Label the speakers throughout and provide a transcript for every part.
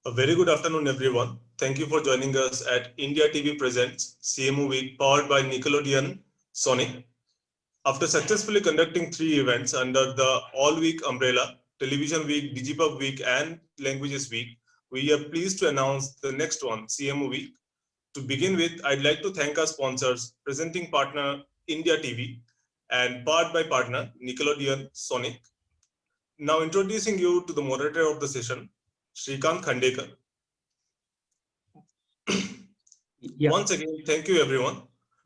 Speaker 1: A very good afternoon, everyone. Thank you for joining us at India TV Presents CMO Week, powered by Nickelodeon Sonic. After successfully conducting 3 events under the All Week umbrella, Television Week, Digipub Week, and Languages Week, we are pleased to announce the next one, CMO Week. To begin with, I'd like to thank our sponsors, presenting partner India TV, and powered by partner Nickelodeon Sonic. Now introducing you to the moderator of the session, Shrikant Khandekar. Once again, thank you everyone.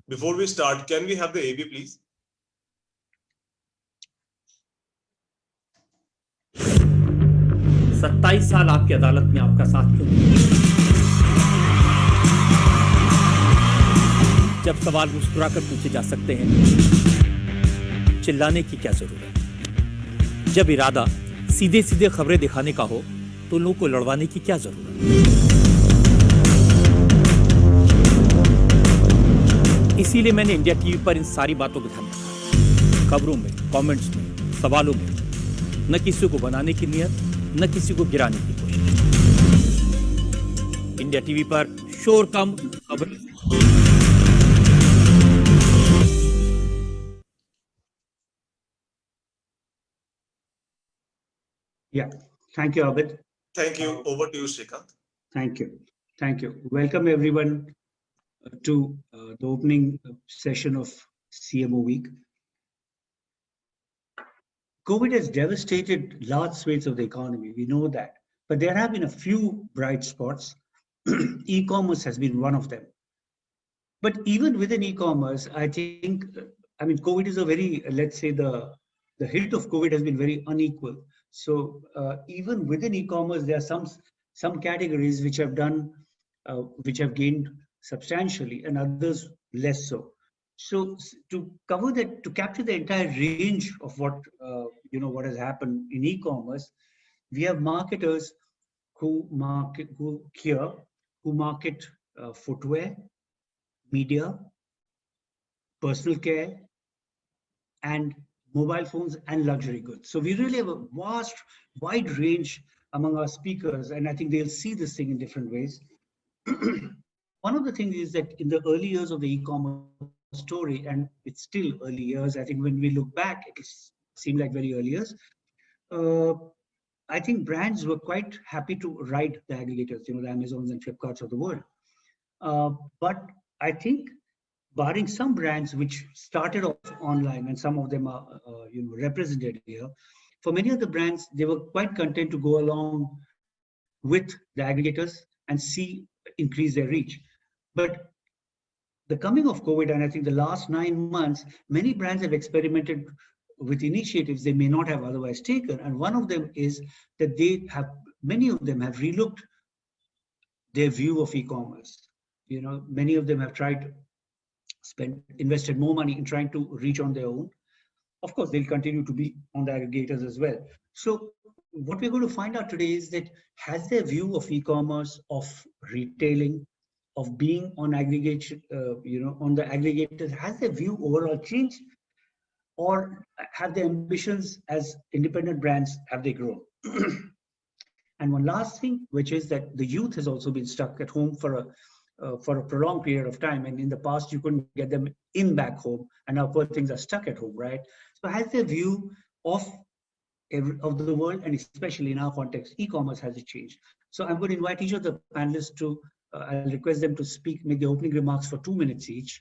Speaker 1: Before we start, can we have the AV please?
Speaker 2: सत्ताईस साल आपकी अदालत में आपका साथ क्यों नहीं? जब सवाल मुस्कुराकर पूछे जा सकते हैं, चिल्लाने की क्या जरूरत? जब इरादा सीधे सीधे खबरें दिखाने का हो, तो लोगों को लड़वाने की क्या जरूरत? इसीलिए मैंने इंडिया टीवी पर इन सारी बातों को ध्यान रखा। खबरों में, कमेंट्स में, सवालों में न किसी को बनाने की नियत, न किसी को गिराने की कोशिश। इंडिया टीवी पर शोर कम, खबर।
Speaker 3: Yeah, thank you, Abid.
Speaker 1: Thank you. Over to you, Shrikant.
Speaker 3: Thank you. Thank you. Welcome everyone to the opening session of CMO Week. COVID has devastated large swathes of the economy. We know that. But there have been a few bright spots. E-commerce has been one of them. But even within e-commerce, I think, COVID is a very, let's say the hit of COVID has been very unequal. So even within e-commerce, there are some categories which have done, which have gained substantially and others less so. So to cover that, to capture the entire range of what what has happened in e-commerce, we have marketers who market footwear, media, personal care, and mobile phones and luxury goods. So we really have a wide range among our speakers, and I think they'll see this thing in different ways. One of the things is that in the early years of the e-commerce story, and it's still early years, I think when we look back, it seemed like very early years. I think brands were quite happy to ride the aggregators, the Amazons and Flipkarts of the world. But I think barring some brands which started off online, and some of them are represented here, for many of the brands, they were quite content to go along with the aggregators and increase their reach. But the coming of COVID, and I think the last 9 months, many brands have experimented with initiatives they may not have otherwise taken. And one of them is that many of them have relooked their view of e-commerce. Many of them have tried to invested more money in trying to reach on their own. Of course, they'll continue to be on the aggregators as well. So what we're going to find out today is that has their view of e-commerce, of retailing, of being on aggregation, on the aggregators, has their view overall changed, or have their ambitions as independent brands, have they grown? And one last thing, which is that the youth has also been stuck at home for a prolonged period of time. And in the past, you couldn't get them back home, and now poor things are stuck at home, right? So has their view of the world, and especially in our context, e-commerce, has it changed? So I'm going to invite each of the panelists to, I'll request them to make the opening remarks for 2 minutes each,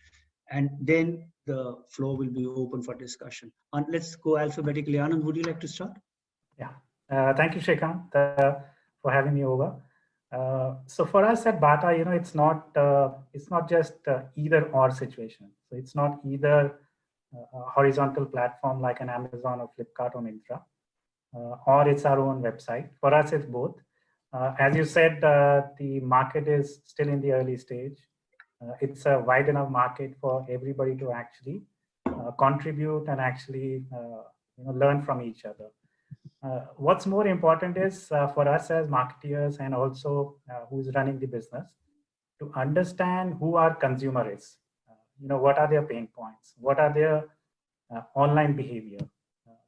Speaker 3: and then the floor will be open for discussion. Let's go alphabetically. Anand, would you like to start?
Speaker 4: Yeah, thank you, Shrikant, for having me over. So for us at Bata, it's not just either or situation. So it's not either a horizontal platform like an Amazon or Flipkart or Myntra, or it's our own website. For us, it's both. As you said, the market is still in the early stage. It's a wide enough market for everybody to actually contribute and actually learn from each other. What's more important is for us as marketeers and also who's running the business to understand who our consumer is. What are their pain points? What are their online behavior?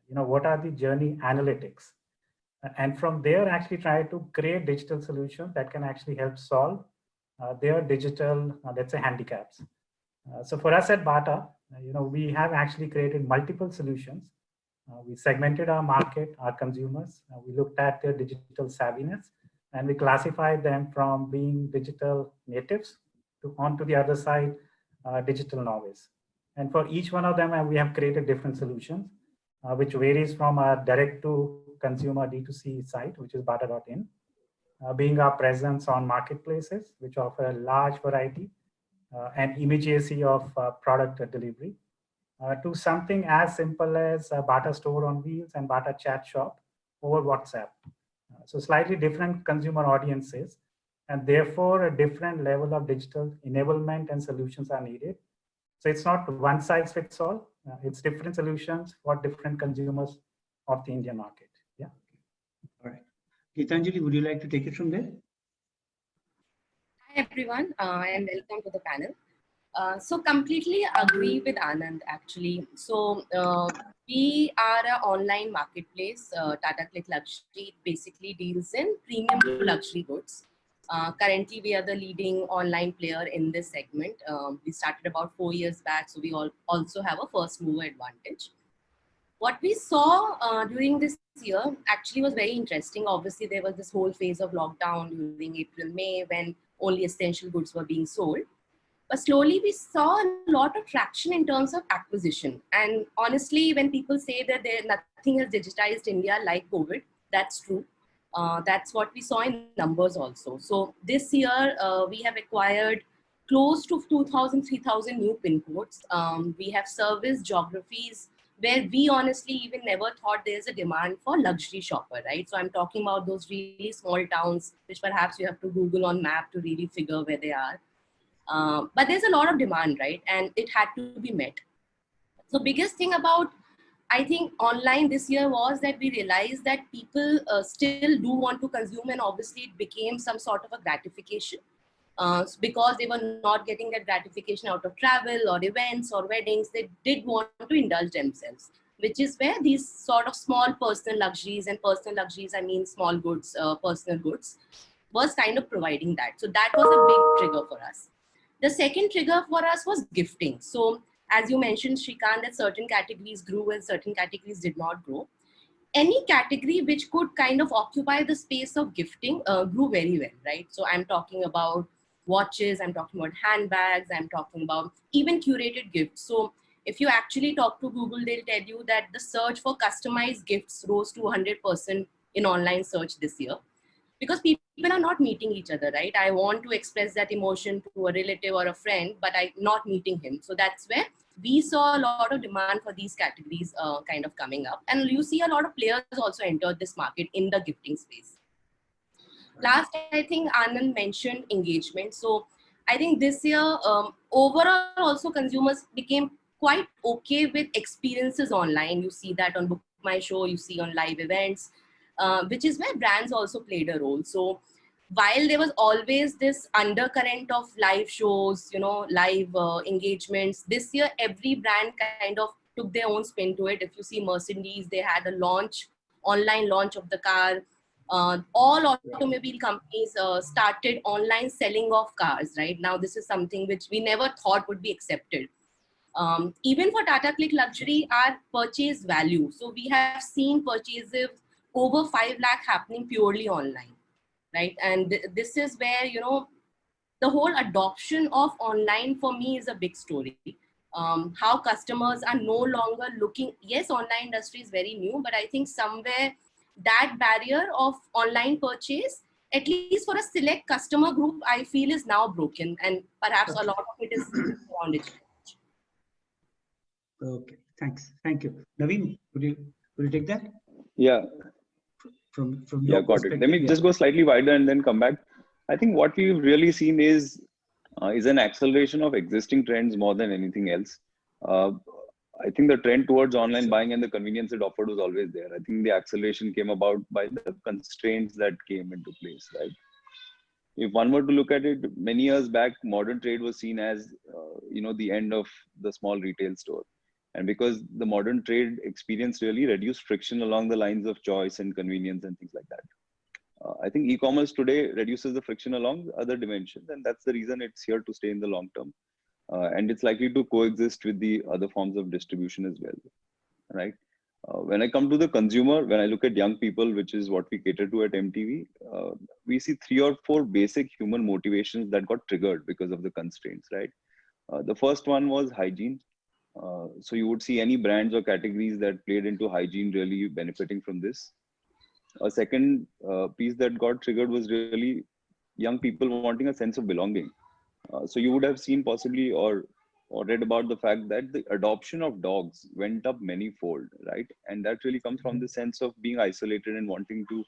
Speaker 4: What are the journey analytics? and from there actually try to create digital solutions that can actually help solve their digital, let's say, handicaps. So for us at Bata, we have actually created multiple solutions. We segmented our market, our consumers. We looked at their digital savviness, and we classified them from being digital natives to onto the other side, digital novice. And for each one of them, we have created different solutions, which varies from our direct to consumer D2C site, which is bata.in, being our presence on marketplaces, which offer a large variety and immediacy of product delivery, to something as simple as Bata Store on Wheels and Bata Chat Shop over WhatsApp. So slightly different consumer audiences, and therefore a different level of digital enablement and solutions are needed. So it's not one size fits all. It's different solutions for different consumers of the Indian market. Yeah.
Speaker 3: All right. Gitanjali, would you like to take it from there?
Speaker 5: Hi everyone, and welcome to the panel. So completely agree with Anand actually. So we are an online marketplace. Tata Click Luxury basically deals in premium to luxury goods. Currently, we are the leading online player in this segment. We started about 4 years back, so we also have a first mover advantage. What we saw during this year actually was very interesting. Obviously, there was this whole phase of lockdown during April, May, when only essential goods were being sold. But slowly we saw a lot of traction in terms of acquisition. And honestly, when people say that nothing has digitized India like COVID, that's true. That's what we saw in numbers also. So this year, we have acquired close to 2,000, 3,000 new pin codes. We have serviced geographies where we honestly even never thought there's a demand for luxury shopper, right? So I'm talking about those really small towns, which perhaps you have to Google on map to really figure where they are. But there's a lot of demand, right? And it had to be met. So biggest thing about, I think, online this year was that we realized that people still do want to consume, and obviously it became some sort of a gratification. Because they were not getting that gratification out of travel or events or weddings, they did want to indulge themselves, which is where these sort of small personal luxuries, and personal luxuries, I mean small goods, personal goods, was kind of providing that. So that was a big trigger for us. The second trigger for us was gifting. So as you mentioned, Shrikant, that certain categories grew and certain categories did not grow. Any category which could kind of occupy the space of gifting grew very well, right? So I'm talking about watches, I'm talking about handbags, I'm talking about even curated gifts. So if you actually talk to Google, they'll tell you that the search for customized gifts rose to 100% in online search this year. Because people are not meeting each other, right? I want to express that emotion to a relative or a friend, but I'm not meeting him. So that's where we saw a lot of demand for these categories kind of coming up. And you see a lot of players also entered this market in the gifting space. Last, I think Anand mentioned engagement. So I think this year, overall also consumers became quite okay with experiences online. You see that on Book My Show, you see on live events, which is where brands also played a role. So while there was always this undercurrent of live shows, live engagements, this year every brand kind of took their own spin to it. If you see Mercedes, they had a online launch of the car. All automobile companies started online selling of cars, right? Now this is something which we never thought would be accepted. Even for Tata Click Luxury, our purchase value. So we have seen purchases over 5 lakh happening purely online, right? And this is where, the whole adoption of online for me is a big story. How customers are no longer looking, yes, online industry is very new, but I think somewhere that barrier of online purchase, at least for a select customer group, I feel is now broken. And perhaps a lot of it is around it.
Speaker 3: Okay, thanks. Thank you. Naveen, would you take that?
Speaker 6: Yeah,
Speaker 3: From
Speaker 6: yeah,
Speaker 3: your
Speaker 6: got it.
Speaker 3: perspective?
Speaker 6: Let me just go slightly wider and then come back. I think what we've really seen is an acceleration of existing trends more than anything else. I think the trend towards online buying and the convenience it offered was always there. I think the acceleration came about by the constraints that came into place, right? If one were to look at it, many years back, modern trade was seen as, the end of the small retail store. And because the modern trade experience really reduced friction along the lines of choice and convenience and things like that. I think e-commerce today reduces the friction along other dimensions, and that's the reason it's here to stay in the long term. And it's likely to coexist with the other forms of distribution as well, right? When I come to the consumer, when I look at young people, which is what we cater to at MTV, we see 3 or 4 basic human motivations that got triggered because of the constraints, right? The first one was hygiene. So you would see any brands or categories that played into hygiene really benefiting from this. A second piece that got triggered was really young people wanting a sense of belonging. So you would have seen possibly or read about the fact that the adoption of dogs went up many-fold, right? And that really comes from the sense of being isolated and wanting to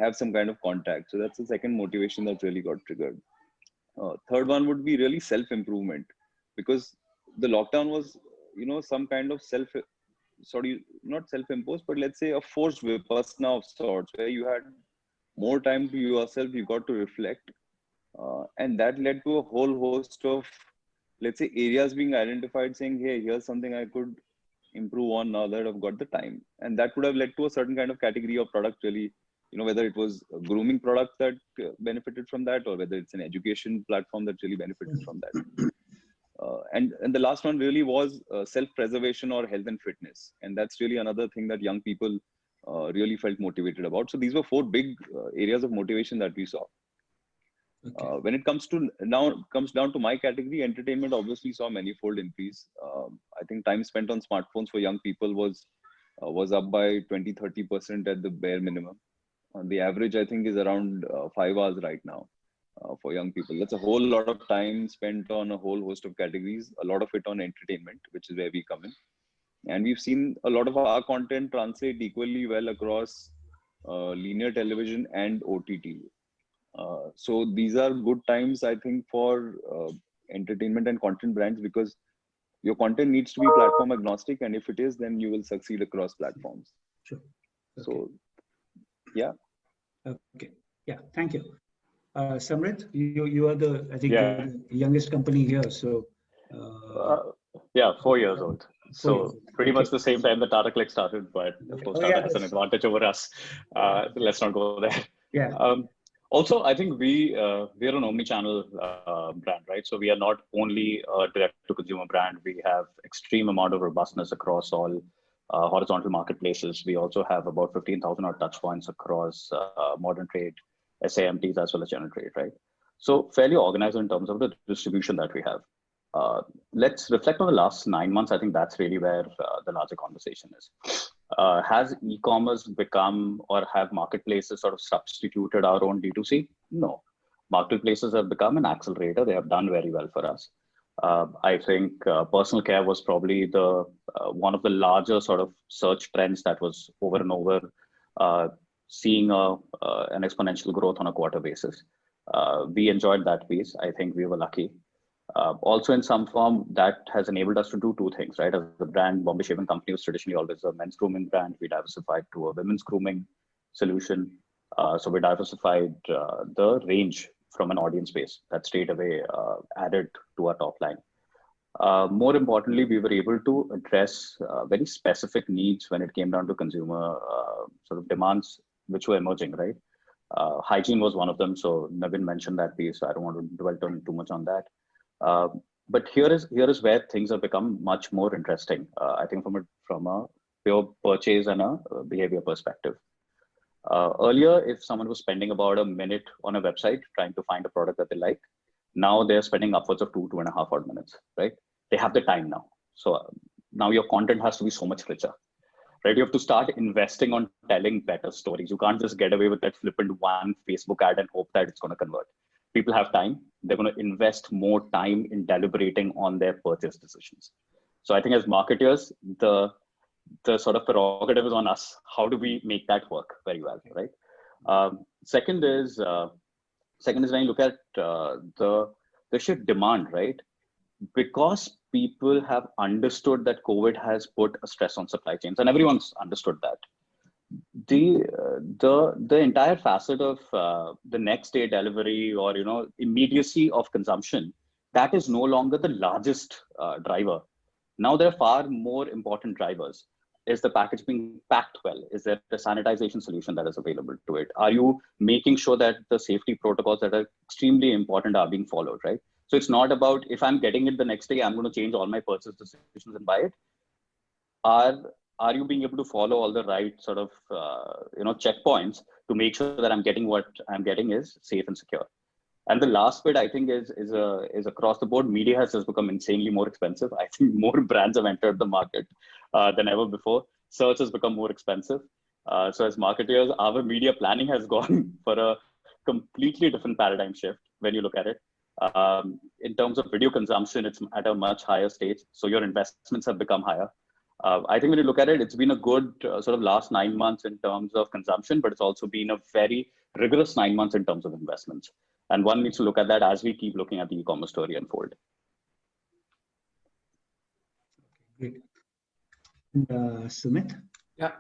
Speaker 6: have some kind of contact. So that's the second motivation that really got triggered. Third one would be really self-improvement, because the lockdown was, some kind of not self-imposed, but let's say a forced vipassana of sorts, where you had more time to yourself, you got to reflect. And that led to a whole host of, let's say, areas being identified saying, hey, here's something I could improve on now that I've got the time. And that would have led to a certain kind of category of product really, whether it was a grooming product that benefited from that, or whether it's an education platform that really benefited from that. And the last one really was self-preservation or health and fitness. And that's really another thing that young people really felt motivated about. So these were 4 big areas of motivation that we saw. Okay. When it comes down to my category, entertainment obviously saw manifold increase. I think time spent on smartphones for young people was up by 20-30% at the bare minimum. The average, I think, is around 5 hours right now for young people. That's a whole lot of time spent on a whole host of categories, a lot of it on entertainment, which is where we come in. And we've seen a lot of our content translate equally well across linear television and OTT. So these are good times, I think, for entertainment and content brands, because your content needs to be platform agnostic. And if it is, then you will succeed across platforms.
Speaker 3: Sure. Okay.
Speaker 6: So, yeah.
Speaker 3: Okay. Yeah. Thank you. Samrit, you are the youngest company here. So,
Speaker 7: yeah, 4 years old. So pretty much the same time that Tata Click started, but of course Tata has an advantage over us. Let's not go there.
Speaker 3: Yeah.
Speaker 7: Also, I think we are an omni-channel brand, right? So we are not only a direct-to-consumer brand. We have extreme amount of robustness across all horizontal marketplaces. We also have about 15,000 odd touch points across modern trade, SAMTs, as well as general trade, right? So fairly organized in terms of the distribution that we have. Let's reflect on the last 9 months. I think that's really where the larger conversation is. Has e-commerce become, or have marketplaces sort of substituted our own D2C? No. Marketplaces have become an accelerator. They have done very well for us. I think personal care was probably the one of the larger sort of search trends that was over and over, seeing an exponential growth on a quarter basis. We enjoyed that piece. I think we were lucky. Also, in some form, that has enabled us to do 2 things, right? As the brand, Bombay Shaving Company was traditionally always a men's grooming brand. We diversified to a women's grooming solution. So we diversified the range from an audience base that straight away added to our top line. More importantly, we were able to address very specific needs when it came down to consumer sort of demands, which were emerging, right? Hygiene was one of them. So Navin mentioned that piece. So I don't want to dwell too much on that. But here is where things have become much more interesting. I think from a pure purchase and a behavior perspective. Earlier, if someone was spending about a minute on a website trying to find a product that they like, now they're spending upwards of 2.5 odd minutes, right? They have the time now. So now your content has to be so much richer, right? You have to start investing on telling better stories. You can't just get away with that flippant one Facebook ad and hope that it's going to convert. People have time. They're going to invest more time in deliberating on their purchase decisions. So I think as marketers, the sort of prerogative is on us. How do we make that work very well, right? Second is when you look at the sheer demand, right? Because people have understood that COVID has put a stress on supply chains, and everyone's understood that. The entire facet of the next day delivery or immediacy of consumption, that is no longer the largest driver Now there are far more important drivers. Is the package being packed well? Is there a sanitization solution that is available to it? Are you making sure that the safety protocols that are extremely important are being followed, right? So it's not about if I'm getting it the next day, I'm going to change all my purchase decisions and buy it. Are you being able to follow all the right sort of checkpoints to make sure that I'm getting what I'm getting is safe and secure? And the last bit, I think, is across the board. Media has just become insanely more expensive. I think more brands have entered the market than ever before. Search has become more expensive. So as marketers, our media planning has gone for a completely different paradigm shift when you look at it. In terms of video consumption, it's at a much higher stage. So your investments have become higher. I think when you look at it, it's been a good sort of last 9 months in terms of consumption, but it's also been a very rigorous 9 months in terms of investments. And one needs to look at that as we keep looking at the e-commerce story unfold.
Speaker 3: Great. And, Sumit?
Speaker 8: Yeah.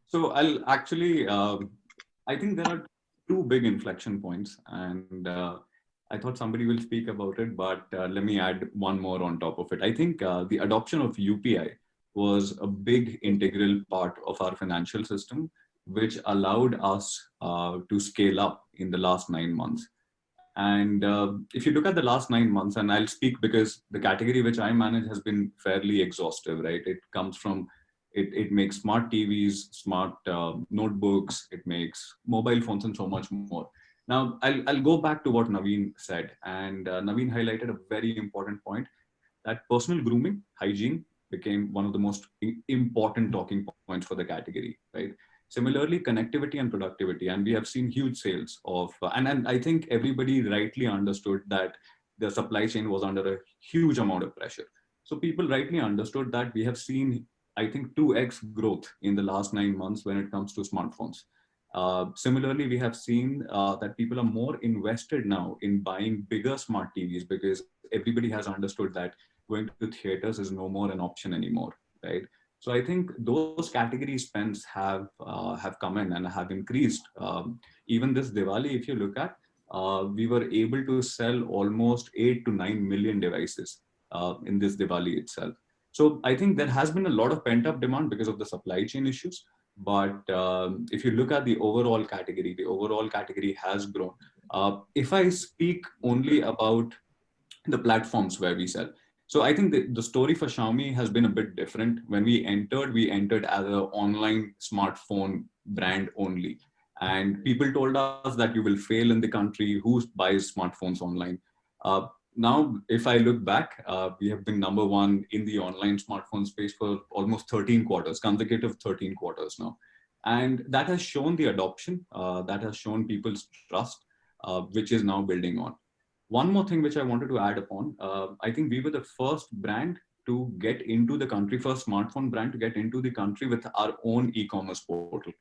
Speaker 8: So I'll actually, I think there are two big inflection points, and I thought somebody will speak about it, but let me add one more on top of it. I think the adoption of UPI was a big integral part of our financial system, which allowed us to scale up in the last 9 months. And if you look at the last 9 months, and I'll speak because the category which I manage has been fairly exhaustive, right? It comes from, it makes smart TVs, smart notebooks, it makes mobile phones and so much more. Now, I'll go back to what Naveen said. And Naveen highlighted a very important point that personal grooming, hygiene became one of the most important talking points for the category, right? Similarly, connectivity and productivity, and we have seen huge sales of, and I think everybody rightly understood that the supply chain was under a huge amount of pressure. So people rightly understood that. We have seen, I think, 2x growth in the last 9 months when it comes to smartphones. Similarly, we have seen that people are more invested now in buying bigger smart TVs because everybody has understood that going to theaters is no more an option anymore, right? So I think those category spends have come in and have increased. Even this Diwali, if you look at, we were able to sell almost 8 to 9 million devices in this Diwali itself. So I think there has been a lot of pent up demand because of the supply chain issues. But if you look at the overall category has grown. If I speak only about the platforms where we sell, so I think the story for Xiaomi has been a bit different. When we entered as an online smartphone brand only. And people told us that you will fail in the country, who buys smartphones online. Now, if I look back, we have been number one in the online smartphone space for almost 13 quarters, consecutive 13 quarters now. And that has shown the adoption, that has shown people's trust, which is now building on. One more thing which I wanted to add upon, I think we were the first brand to get into the country, first smartphone brand to get into the country with our own e-commerce portal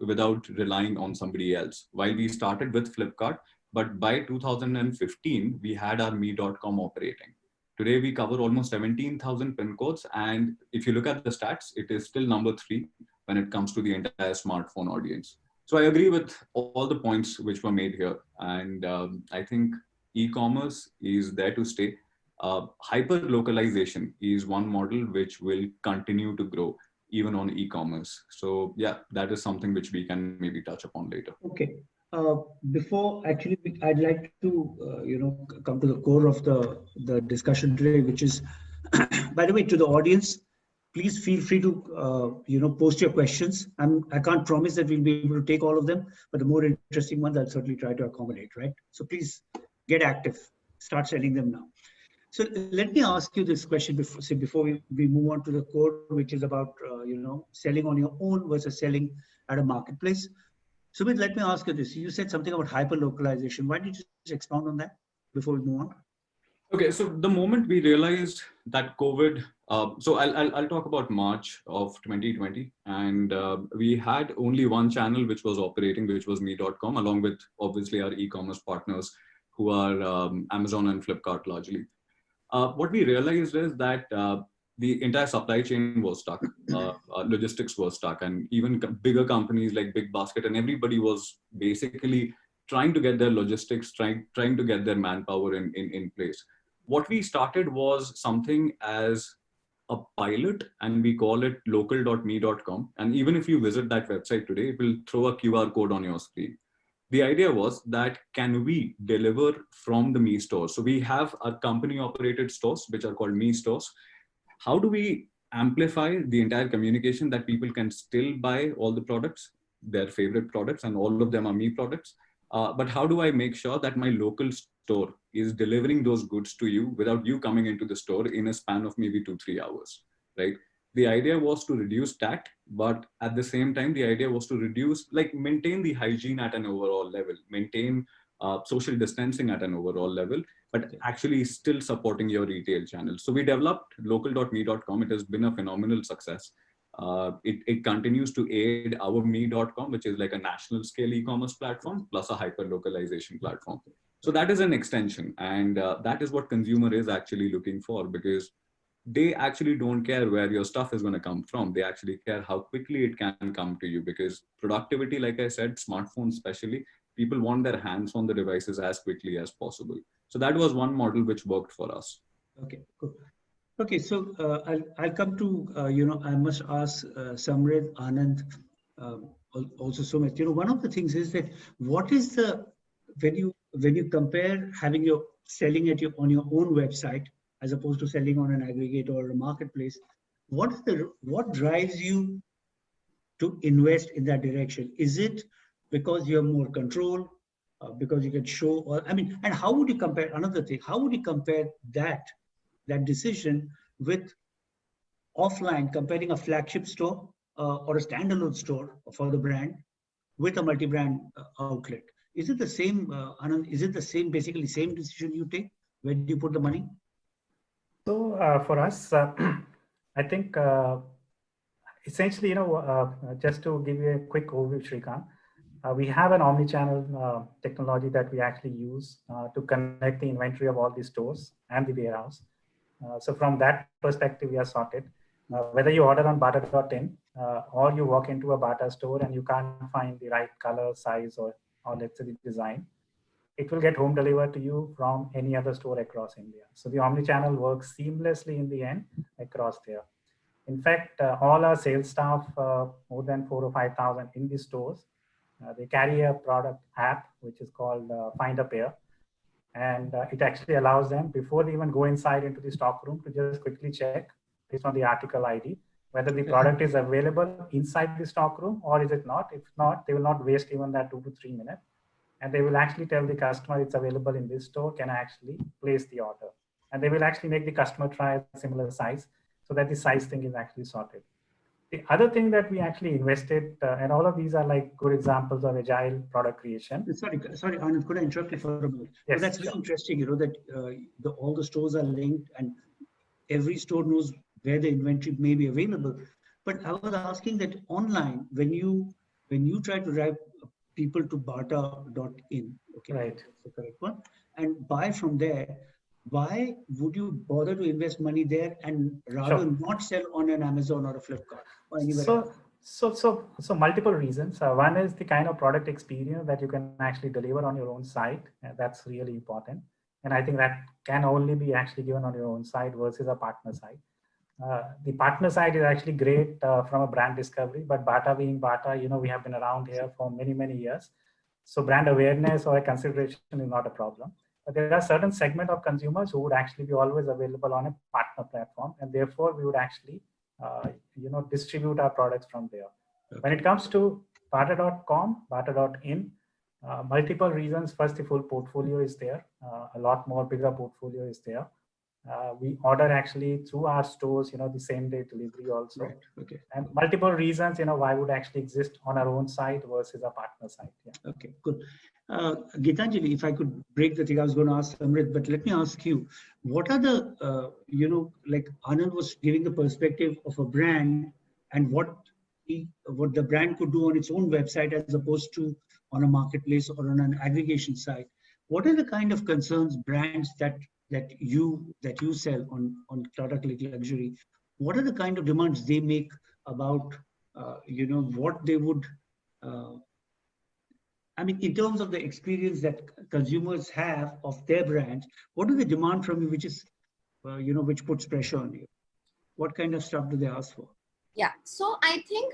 Speaker 8: without relying on somebody else. While we started with Flipkart, but by 2015, we had our me.com operating. Today, we cover almost 17,000 pin codes. And if you look at the stats, it is still number 3 when it comes to the entire smartphone audience. So I agree with all the points which were made here. And I think e-commerce is there to stay. Hyper localization is one model which will continue to grow even on e-commerce. So yeah, that is something which we can maybe touch upon later.
Speaker 3: Okay. Before actually, I'd like to come to the core of the discussion today, which is, by the way, to the audience, please feel free to post your questions. I can't promise that we'll be able to take all of them, but the more interesting ones I'll certainly try to accommodate, right? So please get active, start sending them now. So let me ask you this question before we move on to the core, which is about selling on your own versus selling at a marketplace. Sumit, let me ask you this. You said something about hyper-localization. Why don't you just expound on that before we move on?
Speaker 8: Okay, so the moment we realized that COVID, so I'll talk about March of 2020, and we had only one channel which was operating, which was me.com, along with obviously our e-commerce partners who are Amazon and Flipkart largely. What we realized is that the entire supply chain was stuck, logistics was stuck, and even bigger companies like Big Basket and everybody was basically trying to get their logistics, trying to get their manpower in place. What we started was something as a pilot and we call it local.me.com. And even if you visit that website today, it will throw a QR code on your screen. The idea was that can we deliver from the Me stores? So we have our company operated stores, which are called Me stores. How do we amplify the entire communication that people can still buy all the products, their favorite products, and all of them are Me products? But how do I make sure that my local store is delivering those goods to you without you coming into the store in a span of maybe 2-3 hours, right? The idea was to reduce that, but at the same time, the idea was to reduce, like maintain the hygiene at an overall level, maintain social distancing at an overall level, but actually still supporting your retail channel. So we developed local.me.com. It has been a phenomenal success. It continues to aid our me.com, which is like a national scale e-commerce platform plus a hyper localization platform. So that is an extension, and that is what consumer is actually looking for, because they actually don't care where your stuff is going to come from. They actually care how quickly it can come to you, because productivity, like I said, smartphones especially, people want their hands on the devices as quickly as possible. So that was one model which worked for us.
Speaker 3: Okay, cool. Okay, so I'll come to, I must ask Samrit, Anand, also Sumit. One of the things is that what is the, when you compare having your selling on your own website as opposed to selling on an aggregator or a marketplace, what drives you to invest in that direction? Is it because you have more control, because you can show, or and how would you compare, another thing, how would you compare that decision with offline, comparing a flagship store or a standalone store for the brand with a multi-brand outlet? Is it the same, Anand, is it the same, basically same decision you take? Where do you put the money?
Speaker 4: So for us, I think essentially, just to give you a quick overview, Shrikant, we have an omni-channel technology that we actually use to connect the inventory of all the stores and the warehouse. So from that perspective, we are sorted. Whether you order on bata.in or you walk into a Bata store and you can't find the right color, size, or let's say the design, it will get home delivered to you from any other store across India. So the omni-channel works seamlessly in the end across there. In fact, all our sales staff, more than 4,000 or 5,000 in the stores, they carry a product app, which is called Find a Pair. And it actually allows them, before they even go inside into the stock room, to just quickly check based on the article ID, whether the product is available inside the stock room or is it not. If not, they will not waste even that 2 to 3 minutes. And they will actually tell the customer it's available in this store, can I actually place the order? And they will actually make the customer try a similar size so that the size thing is actually sorted. The other thing that we actually invested, and all of these are like good examples of agile product creation.
Speaker 3: Sorry, Anand, could I interrupt you for a moment?
Speaker 4: Yes,
Speaker 3: that's very interesting, that all the stores are linked and every store knows where the inventory may be available. But I was asking that online, when you try to drive people to bata.in, okay,
Speaker 4: right,
Speaker 3: that's the correct one, and buy from there, why would you bother to invest money there and rather not sell on an Amazon or a Flipkart or anywhere else?
Speaker 4: So multiple reasons. One is the kind of product experience that you can actually deliver on your own site. That's really important. And I think that can only be actually given on your own site versus a partner site. The partner side is actually great from a brand discovery, but Bata being Bata, we have been around here for many, many years. So brand awareness or a consideration is not a problem. But there are certain segment of consumers who would actually be always available on a partner platform. And therefore, we would actually, distribute our products from there. Okay. When it comes to Bata.com, Bata.in, multiple reasons. First, the full portfolio is there. A lot more bigger portfolio is there. We order actually through our stores, the same day delivery also.
Speaker 3: Right. Okay.
Speaker 4: And multiple reasons, why would actually exist on our own site versus a partner site. Yeah.
Speaker 3: Okay, good. Gitanjali, if I could break the thing, I was going to ask Samrit, but let me ask you, what are the, like Anand was giving the perspective of a brand and what the brand could do on its own website as opposed to on a marketplace or on an aggregation site. What are the kind of concerns brands that you sell on Tata Click Luxury? What are the kind of demands they make about what they would in terms of the experience that consumers have of their brands, what do they demand from you, which is which puts pressure on you? What kind of stuff do they ask for?
Speaker 5: Yeah, so I think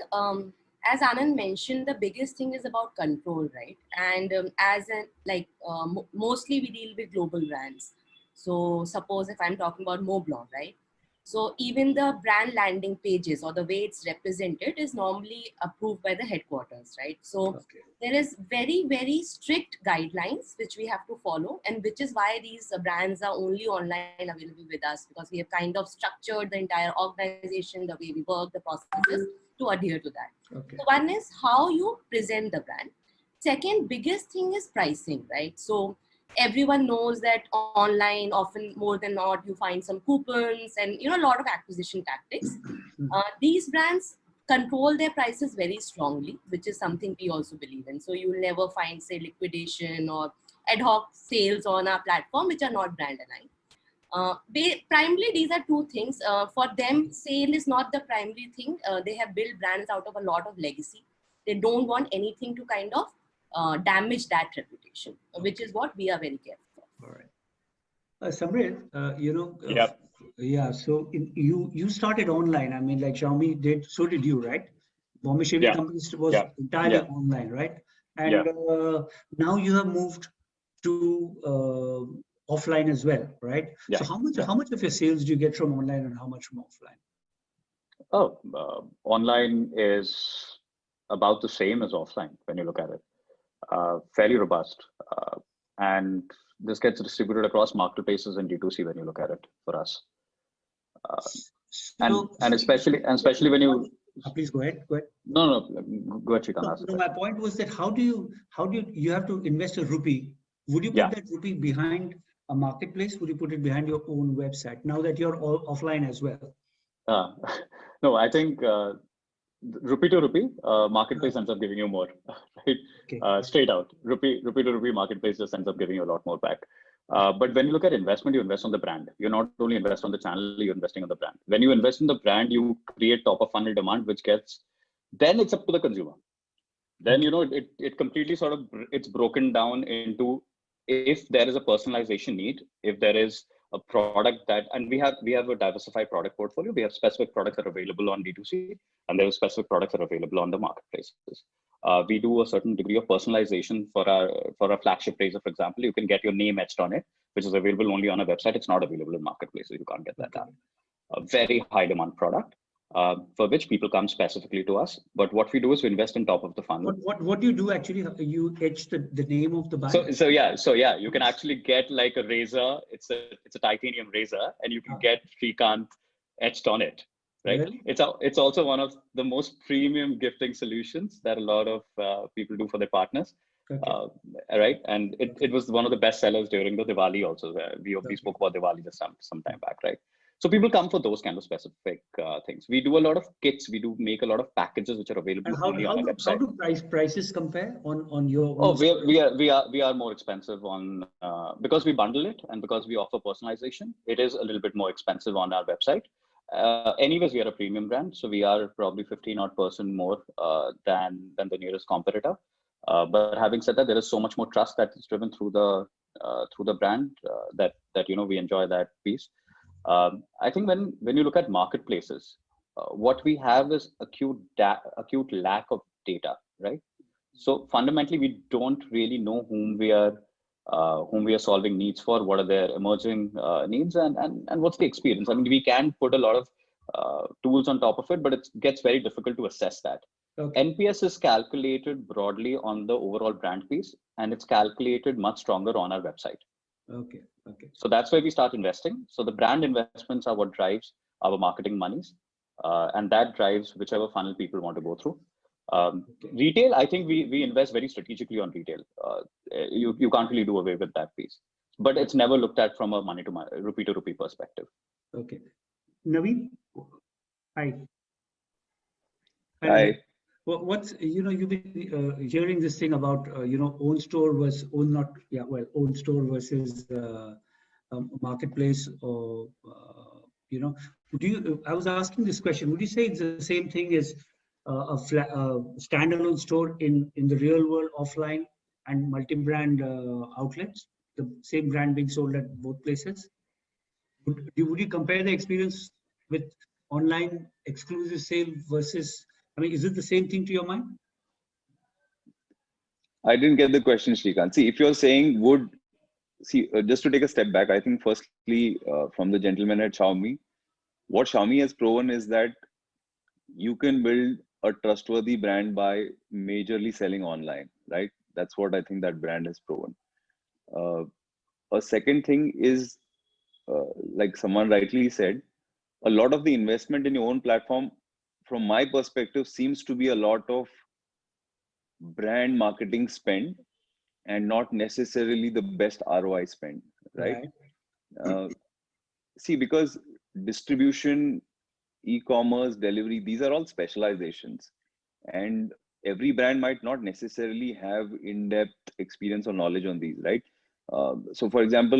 Speaker 5: as Anand mentioned, the biggest thing is about control, right? And mostly we deal with global brands. So suppose if I'm talking about Moblon, right? So even the brand landing pages or the way it's represented is normally approved by the headquarters, right? So
Speaker 3: Okay.
Speaker 5: there is very, very strict guidelines which we have to follow, and which is why these brands are only online available with us, because we have kind of structured the entire organization, the way we work, the processes to adhere to that.
Speaker 3: Okay.
Speaker 5: So one is how you present the brand. Second biggest thing is pricing, right? So everyone knows that online, often more than not, you find some coupons and a lot of acquisition tactics. These brands control their prices very strongly, which is something we also believe in. So you'll never find, say, liquidation or ad hoc sales on our platform which are not brand aligned. Primarily, these are two things. For them, sale is not the primary thing. They have built brands out of a lot of legacy. They don't want anything to kind of damage that reputation, which is what we are very careful of.
Speaker 3: All right. Samrit,
Speaker 7: Yeah.
Speaker 3: yeah. So you started online. I mean, like Xiaomi did. So did you, right? Bombay Shaving
Speaker 7: Yeah.
Speaker 3: Company was
Speaker 7: Yeah.
Speaker 3: entirely
Speaker 7: Yeah.
Speaker 3: online, right? And
Speaker 7: Yeah.
Speaker 3: now you have moved to offline as well, right?
Speaker 7: Yeah.
Speaker 3: So how
Speaker 7: Yeah.
Speaker 3: much of your sales do you get from online and how much from offline?
Speaker 7: Oh, online is about the same as offline when you look at it. Fairly robust. And this gets distributed across marketplaces and D2C when you look at it for us. And especially when you
Speaker 3: please go ahead. Go ahead.
Speaker 7: No, go ahead, Shrikant.
Speaker 3: No, my point was that how do you have to invest a rupee? Would you put that rupee behind a marketplace? Would you put it behind your own website now that you're all offline as well?
Speaker 7: No, I think rupee to rupee, marketplace ends up giving you more, right?
Speaker 3: Okay.
Speaker 7: Straight out, rupee to rupee, marketplace just ends up giving you a lot more back. But when you look at investment, you invest on the brand. You not only invest on the channel, you're investing on the brand. When you invest in the brand, you create top of funnel demand, which gets, then it's up to the consumer. Then, it completely sort of, it's broken down into, if there is a personalization need, if there is a product that, and we have a diversified product portfolio. We have specific products that are available on D2C, and there are specific products that are available on the marketplaces. We do a certain degree of personalization for our flagship razor, for example. You can get your name etched on it, which is available only on a website. It's not available in marketplaces. You can't get that done. A very high demand product. For which people come specifically to us. But what we do is we invest in top of the funnel.
Speaker 3: What do you do actually? You etch the name of the buyer?
Speaker 7: So yeah, you can actually get like a razor. It's a titanium razor, and you can get Shrikant etched on it, right?
Speaker 3: Really?
Speaker 7: It's also one of the most premium gifting solutions that a lot of people do for their partners.
Speaker 3: Okay.
Speaker 7: Right, and it was one of the best sellers during the Diwali also. We spoke about Diwali just some time back, right? So people come for those kind of specific things. We do a lot of kits. We do make a lot of packages which are available only on our website.
Speaker 3: How do prices compare on your?
Speaker 7: Oh, we are more expensive on because we bundle it and because we offer personalization. It is a little bit more expensive on our website. Anyways, we are a premium brand, so we are probably 15% more than the nearest competitor. But having said that, there is so much more trust that is driven through the brand that we enjoy that piece. I think when you look at marketplaces, what we have is acute lack of data, right? So fundamentally, we don't really know whom we are solving needs for, what are their emerging needs, and what's the experience. I mean, we can put a lot of tools on top of it, but it gets very difficult to assess that. Okay. NPS is calculated broadly on the overall brand piece, and it's calculated much stronger on our website.
Speaker 3: Okay. Okay.
Speaker 7: So that's where we start investing. So the brand investments are what drives our marketing monies, and that drives whichever funnel people want to go through. Retail, I think we invest very strategically on retail. You can't really do away with that piece, but it's never looked at from a money to money, rupee to rupee perspective.
Speaker 3: Okay. Naveen, hi.
Speaker 7: Hi.
Speaker 3: Well, what's you've been hearing this thing about own store versus own store versus marketplace, or I was asking this question. Would you say it's the same thing as a standalone store in the real world offline and multi-brand outlets, the same brand being sold at both places? Would you compare the experience with online exclusive sale versus, I mean, is it the same thing to your mind?
Speaker 6: I didn't get the question, Shrikant. See, if you're saying just to take a step back, I think firstly, from the gentleman at Xiaomi, what Xiaomi has proven is that you can build a trustworthy brand by majorly selling online, right? That's what I think that brand has proven. Uh, a second thing is, like someone rightly said, a lot of the investment in your own platform, from my perspective, seems to be a lot of brand marketing spend and not necessarily the best ROI spend, right? Uh, See, because distribution, e-commerce, delivery, these are all specializations, and every brand might not necessarily have in-depth experience or knowledge on these, right? So, for example,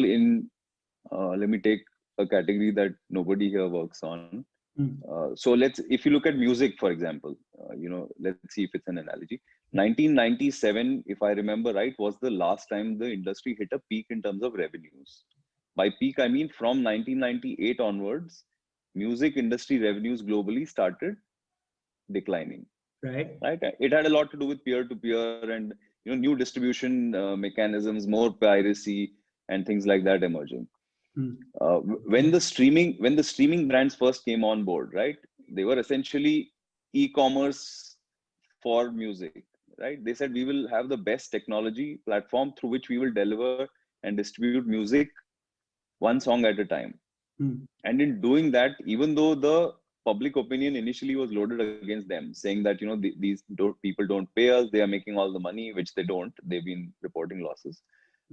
Speaker 6: let me take a category that nobody here works on. So if you look at music, for example, let's see if it's an analogy. 1997, if I remember right, was the last time the industry hit a peak in terms of revenues. By peak, I mean from 1998 onwards, music industry revenues globally started declining.
Speaker 3: Right.
Speaker 6: Right. It had a lot to do with peer-to-peer and new distribution mechanisms, more piracy, and things like that emerging. When the streaming brands first came on board, right, they were essentially e-commerce for music, right? They said we will have the best technology platform through which we will deliver and distribute music one song at a time. And in doing that, even though the public opinion initially was loaded against them, saying that these people don't pay us, they are making all the money, which they don't. They've been reporting losses.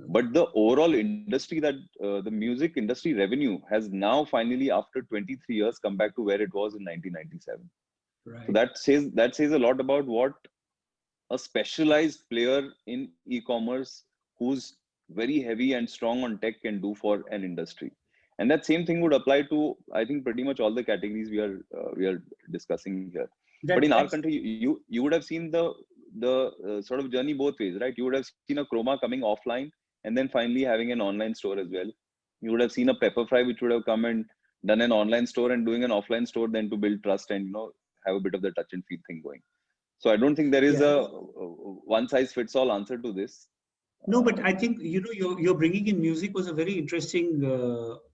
Speaker 6: But the overall industry, that the music industry revenue has now finally, after 23 years, come back to where it was in 1997.
Speaker 3: Right.
Speaker 6: So that says a lot about what a specialized player in e-commerce who's very heavy and strong on tech can do for an industry. And that same thing would apply to, I think, pretty much all the categories we are discussing here. But in our country, you would have seen the sort of journey both ways, right? You would have seen a Chroma coming offline and then finally having an online store as well. You would have seen a Pepperfry, which would have come and done an online store and doing an offline store, then to build trust and have a bit of the touch and feel thing going. So I don't think there is a one size fits all answer to this.
Speaker 3: No, but I think you're bringing in music was a very interesting.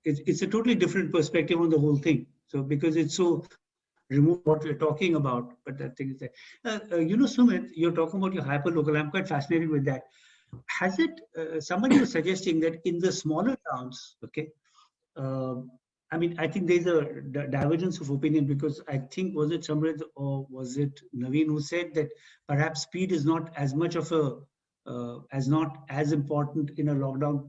Speaker 3: It's a totally different perspective on the whole thing. So because it's so removed what we're talking about, but that thing is that Sumit, you're talking about your hyper local. I'm quite fascinated with that. Has it? Somebody was suggesting that in the smaller towns, okay. I mean, I think there's a divergence of opinion because I think was it Samrit or was it Naveen who said that perhaps speed is not as much of a not as important in a lockdown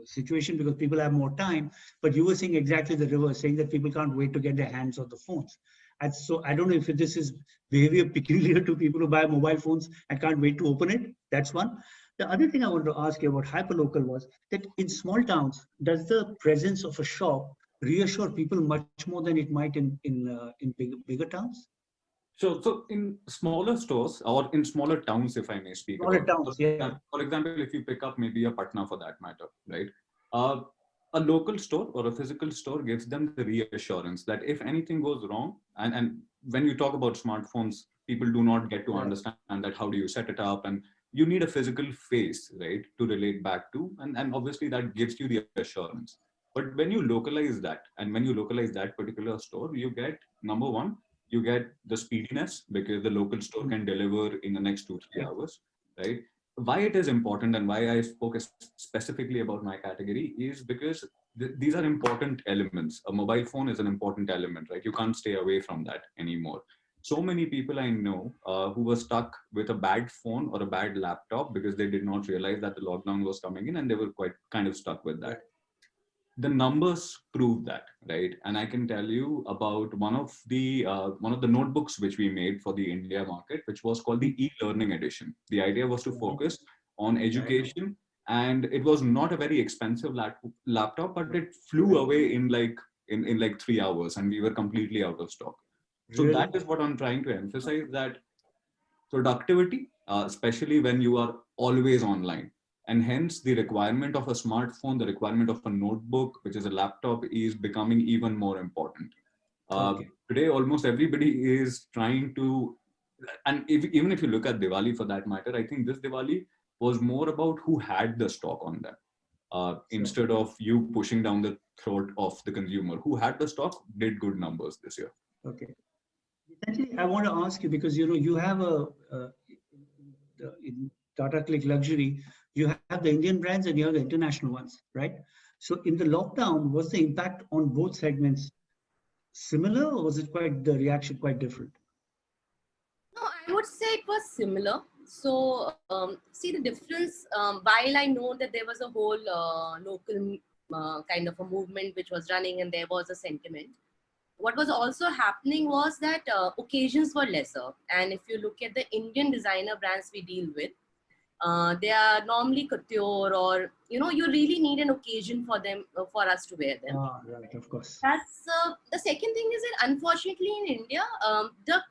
Speaker 3: situation because people have more time. But you were saying exactly the reverse, saying that people can't wait to get their hands on the phones. And so I don't know if this is behavior peculiar to people who buy mobile phones and can't wait to open it. That's one. The other thing I wanted to ask you about hyperlocal was that in small towns, does the presence of a shop reassure people much more than it might in bigger towns?
Speaker 8: So in smaller stores or in smaller towns, if I may speak
Speaker 3: smaller
Speaker 8: about,
Speaker 3: towns, yeah.
Speaker 8: For example, if you pick up maybe a Patna for that matter, right? A local store or a physical store gives them the reassurance that if anything goes wrong, and when you talk about smartphones, people do not get to understand that how do you set it up, and you need a physical face, right, to relate back to, and obviously that gives you the assurance. But when you localize that, and when you localize that particular store, you get, number one, you get the speediness because the local store can deliver in the next 2-3 hours, right? Why it is important and why I spoke specifically about my category is because these are important elements. A mobile phone is an important element, right? You can't stay away from that anymore. So many people I know who were stuck with a bad phone or a bad laptop because they did not realize that the lockdown was coming in and they were quite kind of stuck with that. The numbers prove that, right? And I can tell you about one of the notebooks which we made for the India market, which was called the e-learning edition. The idea was to focus on education, and it was not a very expensive laptop, but it flew away in like 3 hours, and we were completely out of stock. So that is what I'm trying to emphasize, that productivity, especially when you are always online. And hence the requirement of a smartphone, the requirement of a notebook, which is a laptop, is becoming even more important. Today, almost everybody is trying to, and even if you look at Diwali for that matter, I think this Diwali was more about who had the stock on them. Instead of you pushing down the throat of the consumer. Who had the stock did good numbers this year.
Speaker 3: Okay. Actually, I want to ask you, because you have in Tata Click Luxury, you have the Indian brands and you have the international ones, right? So in the lockdown, was the impact on both segments similar, or was it the reaction quite different?
Speaker 5: No, I would say it was similar. So, see the difference. While I know that there was a whole local kind of a movement which was running, and there was a sentiment, what was also happening was that occasions were lesser. And if you look at the Indian designer brands we deal with, they are normally couture, or you really need an occasion for them, for us to wear them.
Speaker 3: Ah, right, of course.
Speaker 5: That's the second thing is that unfortunately in India, the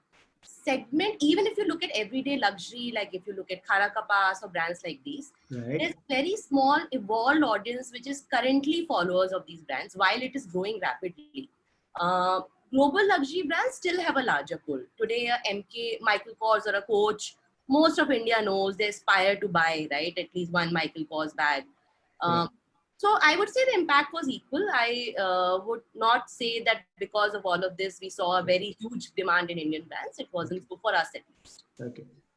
Speaker 5: segment, even if you look at everyday luxury, like if you look at Khara Kapas or brands like these,
Speaker 3: right,
Speaker 5: there's very small evolved audience which is currently followers of these brands, while it is growing rapidly. Global luxury brands still have a larger pull. Today, a MK, Michael Kors or a Coach, most of India knows, they aspire to buy, right, at least one Michael Kors bag. So I would say the impact was equal. I would not say that because of all of this, we saw a very huge demand in Indian brands. It wasn't so for us at least.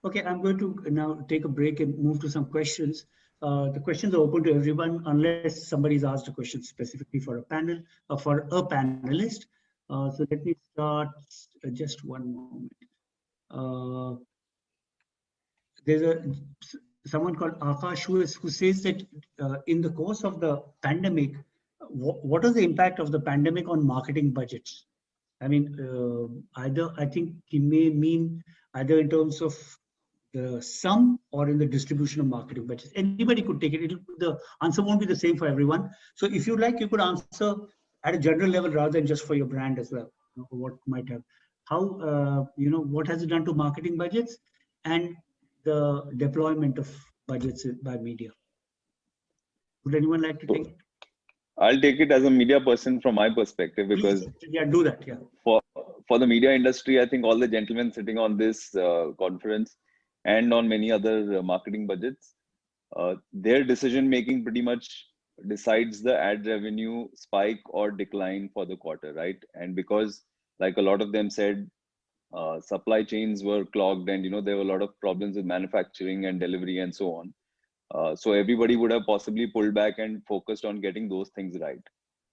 Speaker 3: Okay, I'm going to now take a break and move to some questions. The questions are open to everyone unless somebody's asked a question specifically for a panel or for a panelist. So let me start just one moment. There's someone called afaqs who says that in the course of the pandemic, what is the impact of the pandemic on marketing budgets? I mean, either I think he may mean either in terms of the sum or in the distribution of marketing budgets. Anybody could take it. The answer won't be the same for everyone. So if you like, you could answer at a general level rather than just for your brand as well. What might have, how, what has it done to marketing budgets and the deployment of budgets by media? Would anyone like to take it?
Speaker 6: I'll take it as a media person from my perspective, because
Speaker 3: do that.
Speaker 6: For the media industry, I think all the gentlemen sitting on this conference and on many other marketing budgets, their decision making pretty much decides the ad revenue spike or decline for the quarter, right? And because, like a lot of them said, supply chains were clogged, and there were a lot of problems with manufacturing and delivery and so on. So everybody would have possibly pulled back and focused on getting those things right.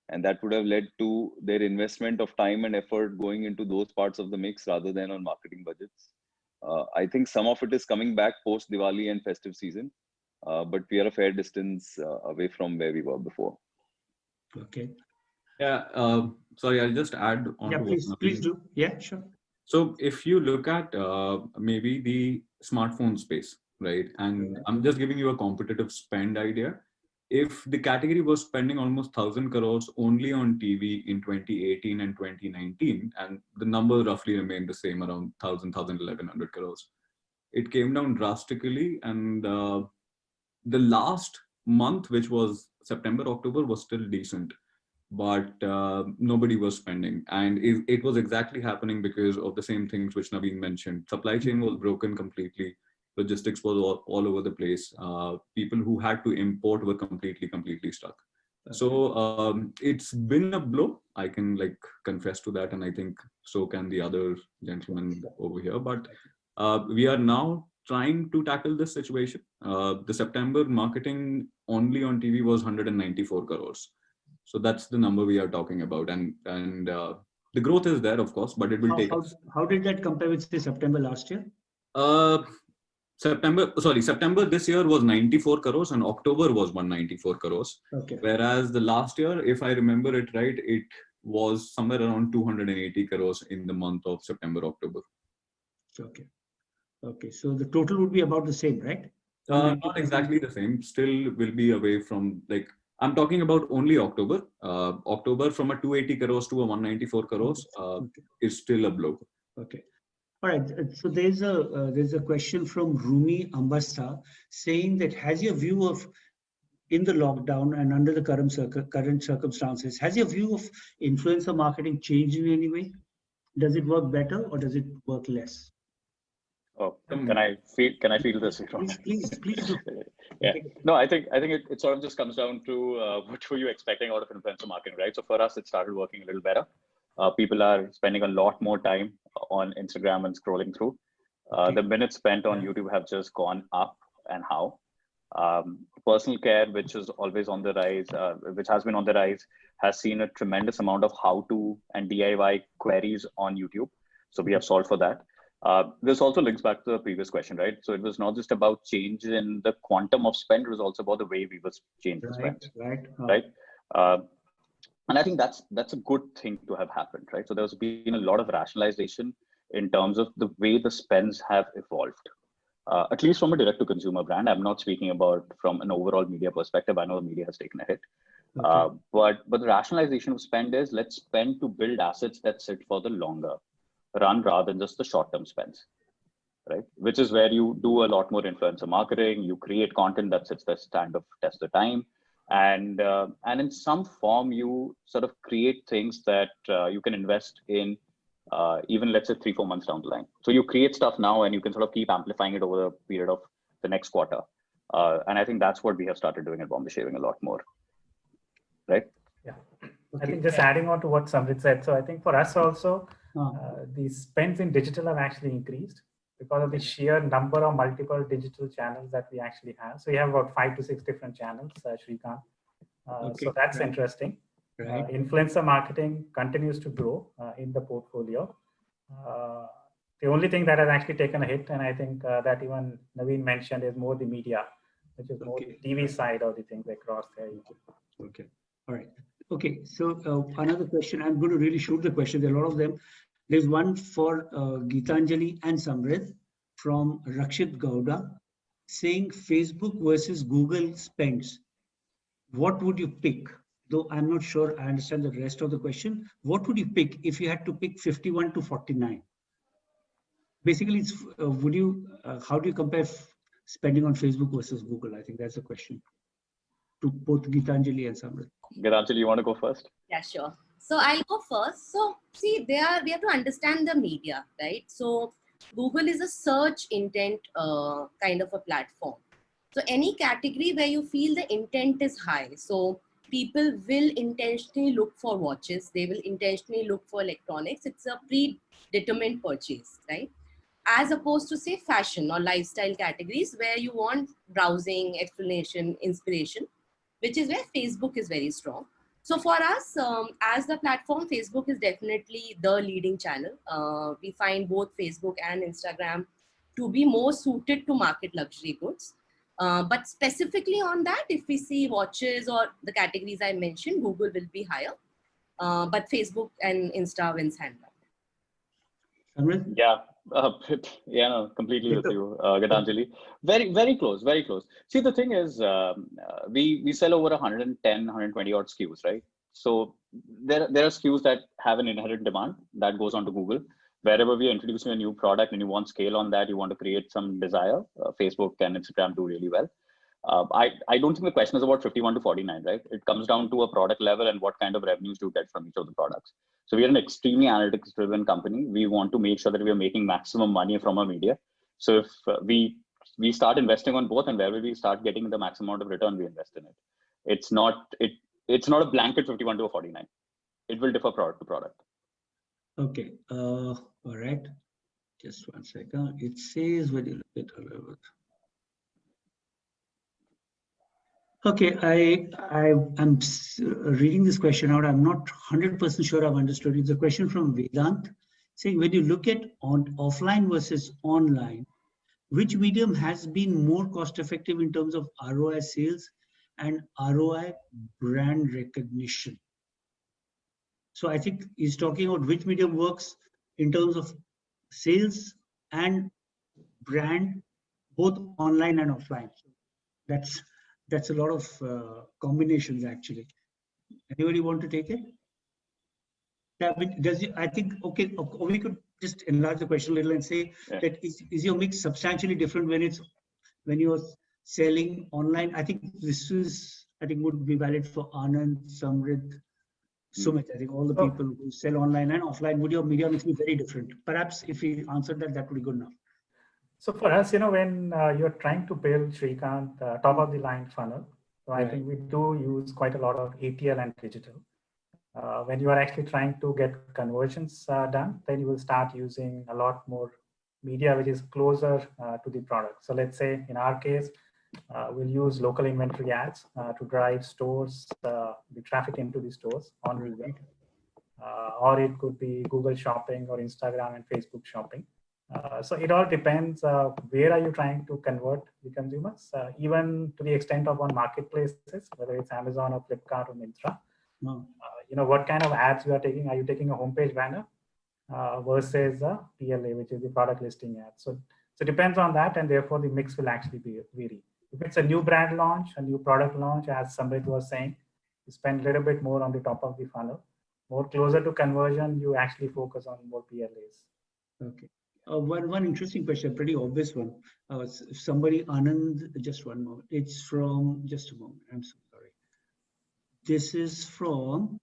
Speaker 6: And that would have led to their investment of time and effort going into those parts of the mix rather than on marketing budgets. I think some of it is coming back post Diwali and festive season, but we are a fair distance away from where we were before.
Speaker 3: Okay.
Speaker 8: Yeah. Sorry, I'll just add on.
Speaker 3: Yeah, please do. Yeah, sure.
Speaker 8: So if you look at maybe the smartphone space, right? And I'm just giving you a competitive spend idea. If the category was spending almost 1,000 crores only on TV in 2018 and 2019, and the number roughly remained the same around 1,100 crores, it came down drastically. And the last month, which was September, October, was still decent, but nobody was spending. And it was exactly happening because of the same things which Naveen mentioned. Supply chain was broken completely. Logistics was all over the place. People who had to import were completely stuck. So it's been a blow. I can confess to that, and I think so can the other gentlemen over here. But we are now trying to tackle this situation. The September marketing only on TV was 194 crores. So that's the number we are talking about, and the growth is there, of course, but it will take us.
Speaker 3: How did that compare with, say, September last year?
Speaker 8: September this year was 94 crores and October was 194 crores.
Speaker 3: Okay.
Speaker 8: Whereas the last year, if I remember it right, it was somewhere around 280 crores in the month of September, October.
Speaker 3: Okay. Okay. So the total would be about the same, right?
Speaker 8: Not exactly the same. Still will be away from, I'm talking about only October. October from a 280 crores to a 194 crores is still a blow.
Speaker 3: Okay. All right. So there's a question from Rumi Ambasta saying that, has your view of in the lockdown and under the current circumstances, has your view of influencer marketing changed in any way? Does it work better or does it work less?
Speaker 7: Oh, can I feel this?
Speaker 3: Please do.
Speaker 7: Yeah. No, I think it sort of just comes down to what were you expecting out of influencer marketing, right? So for us, it started working a little better. People are spending a lot more time on Instagram and scrolling through. The minutes spent on YouTube have just gone up, and how. Personal care, which is always on the rise, which has been on the rise, has seen a tremendous amount of how-to and DIY queries on YouTube. So we have solved for that. This also links back to the previous question, right? So it was not just about change in the quantum of spend; it was also about the way we was changing the spend, right? And I think that's a good thing to have happened, right? So there's been a lot of rationalization in terms of the way the spends have evolved. At least from a direct-to-consumer brand. I'm not speaking about from an overall media perspective. I know the media has taken a hit. But the rationalization of spend is, let's spend to build assets that sit for the longer run rather than just the short-term spends, right? Which is where you do a lot more influencer marketing. You create content that sits the stand of test of time. And in some form, you sort of create things that you can invest in even let's say 3-4 months down the line. So you create stuff now and you can sort of keep amplifying it over the period of the next quarter. And I think that's what we have started doing at Bombay Shaving a lot more, right?
Speaker 4: Yeah, I think just adding on to what Samrit said. So I think for us also, the spends in digital have actually increased because of the sheer number of multiple digital channels that we actually have. So we have about 5 to 6 different channels, Shrikant. So that's interesting. Influencer marketing continues to grow in the portfolio. The only thing that has actually taken a hit, and I think that even Naveen mentioned, is more the media, which is more the TV side of the things across there.
Speaker 3: Okay. All right. Okay. So another question. I'm going to really shoot the question. There are a lot of them. There's one for Geetanjali and Samrit from Rakshit Gowda saying Facebook versus Google spends. What would you pick? Though I'm not sure I understand the rest of the question. What would you pick if you had to pick 51 to 49? Basically, it's, how do you compare spending on Facebook versus Google? I think that's the question to both Geetanjali and Samrit.
Speaker 7: Geetanjali, you want to go first?
Speaker 5: Yeah, sure. So I'll go first. So see, we have to understand the media, right? So Google is a search intent kind of a platform. So any category where you feel the intent is high, so people will intentionally look for watches, they will intentionally look for electronics. It's a predetermined purchase, right? As opposed to say fashion or lifestyle categories where you want browsing, explanation, inspiration, which is where Facebook is very strong. So for us, as the platform, Facebook is definitely the leading channel. We find both Facebook and Instagram to be more suited to market luxury goods. But specifically on that, if we see watches or the categories I mentioned, Google will be higher. But Facebook and Insta wins hand down.
Speaker 7: Yeah. Yeah, no, completely with you, Geetanjali. Very, very close, very close. See, the thing is, we sell over 110, 120 odd SKUs, right? So there are SKUs that have an inherent demand that goes onto Google. Wherever we are introducing a new product and you want scale on that, you want to create some desire, Facebook and Instagram do really well. I don't think the question is about 51 to 49, right? It comes down to a product level and what kind of revenues do you get from each of the products. So we are an extremely analytics driven company. We want to make sure that we are making maximum money from our media. So if we start investing on both, and wherever we start getting the maximum amount of return, we invest in it. It's not a blanket 51 to a 49. It will differ product to product.
Speaker 3: Okay. All right. Just 1 second. It says when you look at okay, I'm reading this question out. I'm not 100% sure I've understood. It's a question from Vedant saying, when you look at offline versus online, which medium has been more cost effective in terms of ROI sales and ROI brand recognition? So I think he's talking about which medium works in terms of sales and brand, both online and offline. So that's a lot of combinations actually. Anybody want to take it? I think, okay, we could just enlarge the question a little and say that is your mix substantially different when you're selling online. I think would be valid for Anand, Samrit, Sumit. I think all the people who sell online and offline, would your media mix be very different? Perhaps if we answered that, that would be good enough.
Speaker 4: So for us, when you're trying to build Srikanth top of the line funnel, so I think we do use quite a lot of ATL and digital. When you are actually trying to get conversions done, then you will start using a lot more media, which is closer to the product. So let's say in our case, we'll use local inventory ads to drive stores, the traffic into the stores on Google. Or it could be Google Shopping or Instagram and Facebook Shopping. So it all depends where are you trying to convert the consumers, even to the extent of on marketplaces, whether it's Amazon or Flipkart or Myntra. What kind of ads you are taking? Are you taking a homepage banner versus a PLA, which is the product listing ad? So it depends on that, and therefore the mix will actually be vary. If it's a new brand launch, a new product launch, as Samrit was saying, you spend a little bit more on the top of the funnel. More closer to conversion, you actually focus on more PLAs.
Speaker 3: Okay. One interesting question, pretty obvious one. Somebody, Anand, just one moment. It's from, just a moment, I'm so sorry. This is from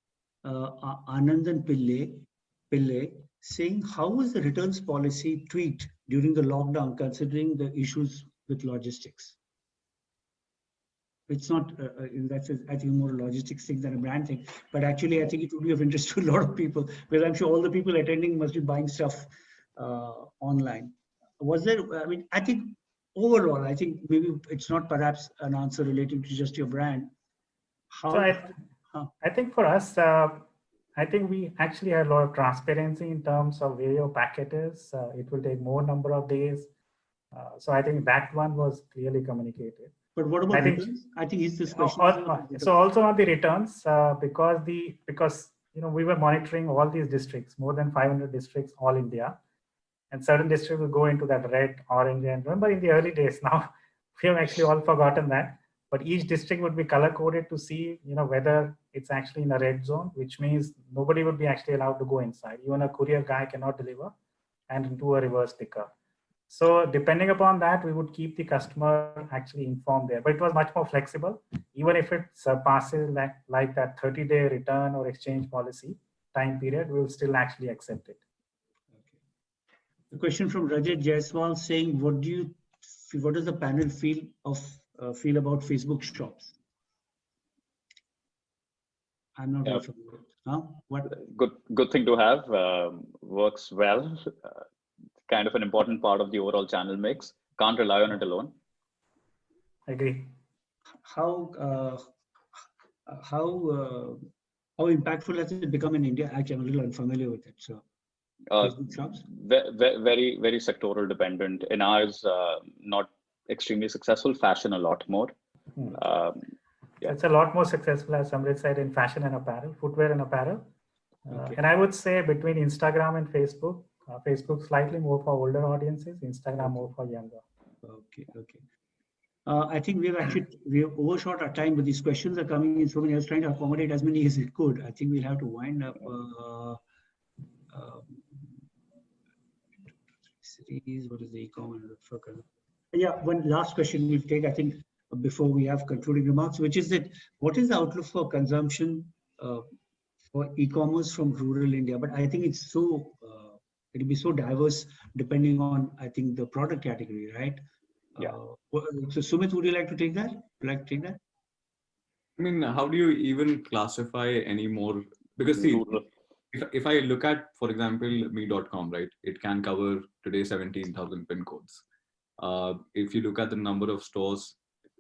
Speaker 3: Anand and Pillai saying, how was the returns policy tweaked during the lockdown, considering the issues with logistics? It's not, that's I think more a logistics thing than a brand thing, but actually I think it would be of interest to a lot of people, because I'm sure all the people attending must be buying stuff online. Was there, I think overall, I think maybe it's not perhaps an answer related to just your brand. How?
Speaker 4: So I think for us, I think we actually had a lot of transparency in terms of where your packet is. It will take more number of days. So I think that one was clearly communicated.
Speaker 3: But what about returns? I think is this question.
Speaker 4: So also on the returns, because we were monitoring all these districts, more than 500 districts, all India, and certain districts will go into that red, orange, and remember in the early days. Now we have actually all forgotten that. But each district would be color coded to see, whether it's actually in a red zone, which means nobody would be actually allowed to go inside. Even a courier guy cannot deliver and do a reverse pickup. So depending upon that, we would keep the customer actually informed there. But it was much more flexible. Even if it surpasses like that 30-day return or exchange policy time period, we will still actually accept it.
Speaker 3: Okay. The question from Rajat Jaiswal saying, what does the panel feel about Facebook shops? I'm not very familiar. What?
Speaker 7: Good thing to have. Works well. Kind of an important part of the overall channel mix. Can't rely on it alone.
Speaker 4: Agree.
Speaker 3: How impactful has it become in India? Actually, I'm a little unfamiliar with it. So, Facebook shops?
Speaker 7: Very, very sectoral dependent. In ours, not extremely successful. Fashion a lot more.
Speaker 4: It's a lot more successful, as Samrit said, in fashion and apparel, footwear and apparel. And I would say between Instagram and Facebook, Facebook slightly more for older audiences, Instagram more for younger.
Speaker 3: Okay. I think we have overshot our time, but these questions are coming in so many. I was trying to accommodate as many as it could. I think we'll have to wind up. Cities, what is the e-comm? Yeah, one last question we'll take, I think, before we have concluding remarks, which is that what is the outlook for consumption for e-commerce from rural India? But I think it's so it'll be so diverse depending on, I think, the product category, right?
Speaker 7: Yeah.
Speaker 3: So Sumit, would you like to take that?
Speaker 8: I mean, how do you even classify any more? Because see, if I look at, for example, me.com, right, it can cover today 17,000 pin codes. If you look at the number of stores,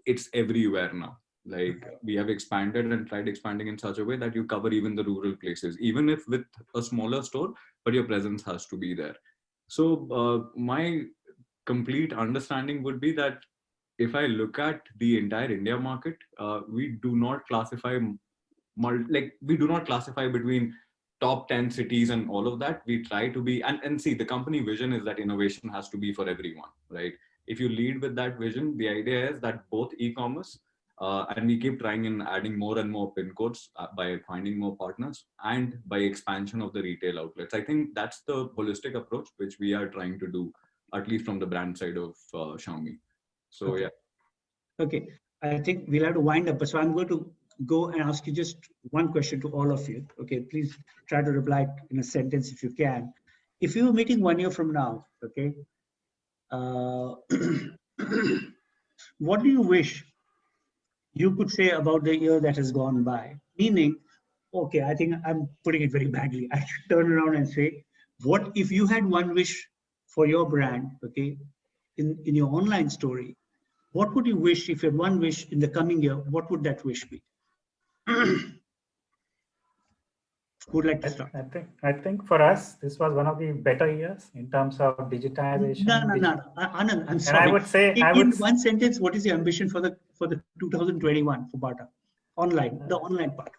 Speaker 8: it's everywhere now. Like we have expanded and tried expanding in such a way that you cover even the rural places, even if with a smaller store, but your presence has to be there. So my complete understanding would be that if I look at the entire India market, we do not classify between top 10 cities and all of that. We try to be, and see, the company vision is that innovation has to be for everyone, right? If you lead with that vision, the idea is that both e-commerce, and we keep trying and adding more and more pin codes by finding more partners and by expansion of the retail outlets. I think that's the holistic approach which we are trying to do, at least from the brand side of Xiaomi. So yeah.
Speaker 3: Okay, I think we'll have to wind up. So I'm going to go and ask you just one question to all of you. Okay, please try to reply in a sentence if you can. If you were meeting 1 year from now, okay, what do you wish you could say about the year that has gone by? Meaning, okay, I think I'm putting it very badly. I should turn around and say, what if you had one wish for your brand, okay, in your online story? What would you wish if you had one wish in the coming year? What would that wish be? Who'd like to start?
Speaker 4: I think for us, this was one of the better years in terms of digitization.
Speaker 3: No. Anand, I'm sorry.
Speaker 4: And I would say,
Speaker 3: in one sentence, what is your ambition for the 2021 for Bata? Online, the online part.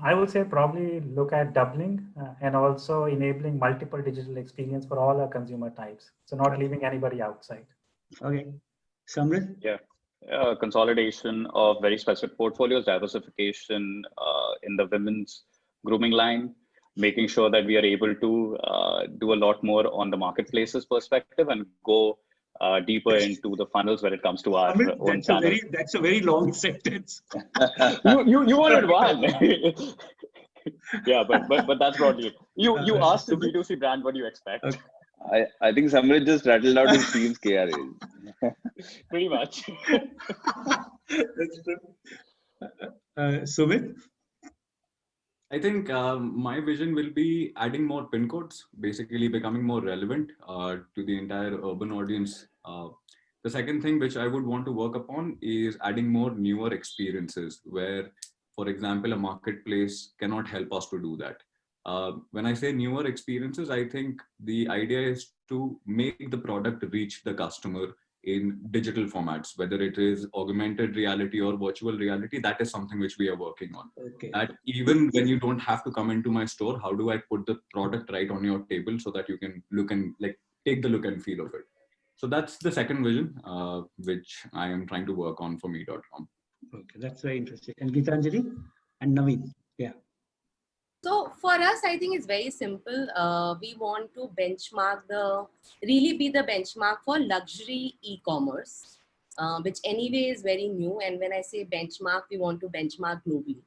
Speaker 4: I would say probably look at doubling and also enabling multiple digital experience for all our consumer types. So not leaving anybody outside.
Speaker 3: Okay. Samrit?
Speaker 7: Yeah. Consolidation of very specific portfolios, diversification in the women's grooming line, making sure that we are able to do a lot more on the marketplaces perspective and go deeper into the funnels when it comes to our own channel.
Speaker 3: That's a very long sentence.
Speaker 7: you wanted one. Yeah, but that's broadly it. You asked the B2C brand, what do you expect?
Speaker 3: Okay.
Speaker 6: I think Samrit just rattled out his team's KRAs.
Speaker 7: Pretty much.
Speaker 3: That's true. Sumit?
Speaker 8: I think my vision will be adding more pin codes, basically becoming more relevant to the entire urban audience. The second thing which I would want to work upon is adding more newer experiences where, for example, a marketplace cannot help us to do that. When I say newer experiences, I think the idea is to make the product reach the customer in digital formats, whether it is augmented reality or virtual reality. That is something which we are working on.
Speaker 3: Okay.
Speaker 8: That even when you don't have to come into my store, how do I put the product right on your table so that you can look and take the look and feel of it? So that's the second vision, which I am trying to work on for me.com.
Speaker 3: Okay, that's very interesting. And Gitanjali and Naveen. Yeah.
Speaker 5: So for us, I think it's very simple. We want to really be the benchmark for luxury e-commerce, which anyway is very new. And when I say benchmark, we want to benchmark globally.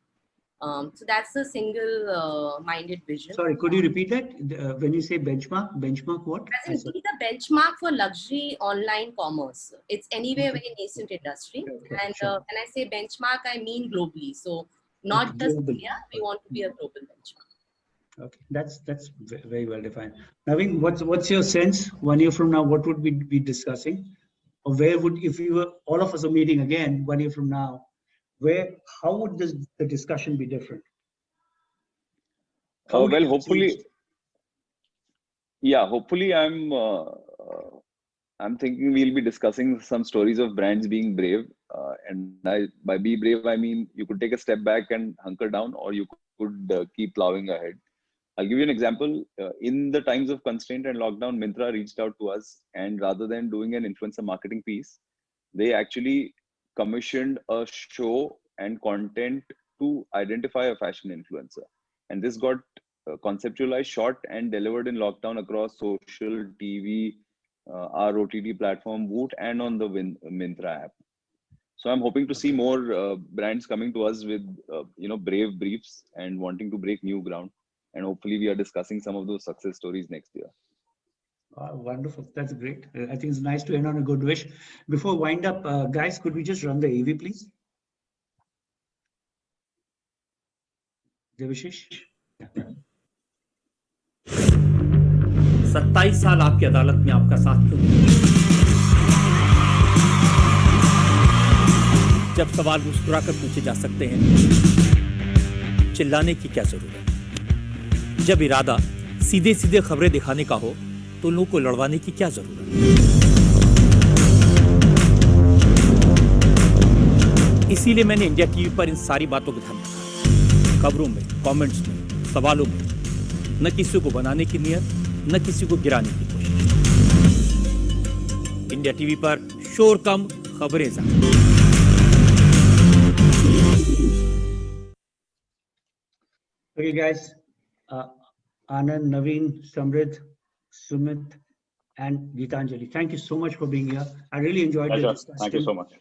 Speaker 5: So that's the single-minded vision.
Speaker 3: Sorry, could you repeat that? When you say benchmark what?
Speaker 5: As in, be the benchmark for luxury online commerce. It's anyway a very nascent industry.
Speaker 3: Okay,
Speaker 5: and
Speaker 3: sure.
Speaker 5: when I say benchmark, I mean globally. So not just
Speaker 3: Globally.
Speaker 5: India, we want to be a global benchmark.
Speaker 3: Okay, that's very well defined. Naveen, what's your sense 1 year from now? What would we be discussing, or where would, if we were all of us are meeting again 1 year from now, how would the discussion be different?
Speaker 6: Well, hopefully, yeah. Hopefully, I'm thinking we'll be discussing some stories of brands being brave, and by be brave, I mean you could take a step back and hunker down, or you could keep plowing ahead. I'll give you an example. In the times of constraint and lockdown, Myntra reached out to us, and rather than doing an influencer marketing piece, they actually commissioned a show and content to identify a fashion influencer. And this got conceptualized, shot, and delivered in lockdown across social, TV, our OTT platform, Woot, and on the Myntra app. So I'm hoping to see more brands coming to us with brave briefs and wanting to break new ground. And hopefully we are discussing some of those success stories next year.
Speaker 3: Wonderful. That's great. I think it's nice to end on a good wish. Before wind up, guys, could we just run the AV, please? Devashish?
Speaker 2: 27 साल आपकी अदालत में आपका साथ क्यों नहीं? जब सवाल मुस्कुराकर पूछे जा सकते हैं, चिल्लाने की क्या जरूरत? जब इरादा सीधे सीधे खबरें दिखाने का हो, तो लोगों को लड़वाने की क्या जरूरत? इसीलिए मैंने इंडिया टीवी पर इन सारी बातों को ध्यान रखा। खबरों में, कमेंट्स में, सवालों में, न किसी को बनाने की नियत, न किसी को गिराने की कोशिश। इंडिया टीवी पर शोर कम, खबरें ज्यादा।
Speaker 3: Okay, guys. Anand, Naveen, Samrit, Sumit, and Geetanjali. Thank you so much for being here. I really enjoyed the
Speaker 7: Pleasure.
Speaker 3: discussion.
Speaker 7: Thank you so much.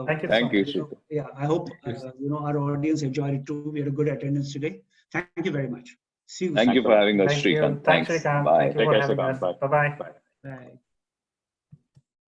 Speaker 4: Thank you so much.
Speaker 3: Yeah, I hope our audience enjoyed it too. We had a good attendance today. Thank you very much. See you.
Speaker 6: Thank you for having us,
Speaker 4: Thank you.
Speaker 6: Srikanth.
Speaker 4: Thanks,
Speaker 6: Thanks.
Speaker 4: Srikanth.
Speaker 6: Bye.
Speaker 4: Thank you
Speaker 7: Take
Speaker 4: for
Speaker 7: care,
Speaker 4: having
Speaker 7: Srikanth.
Speaker 4: us.
Speaker 7: Bye.
Speaker 4: Bye-bye.
Speaker 7: Bye.
Speaker 3: Bye.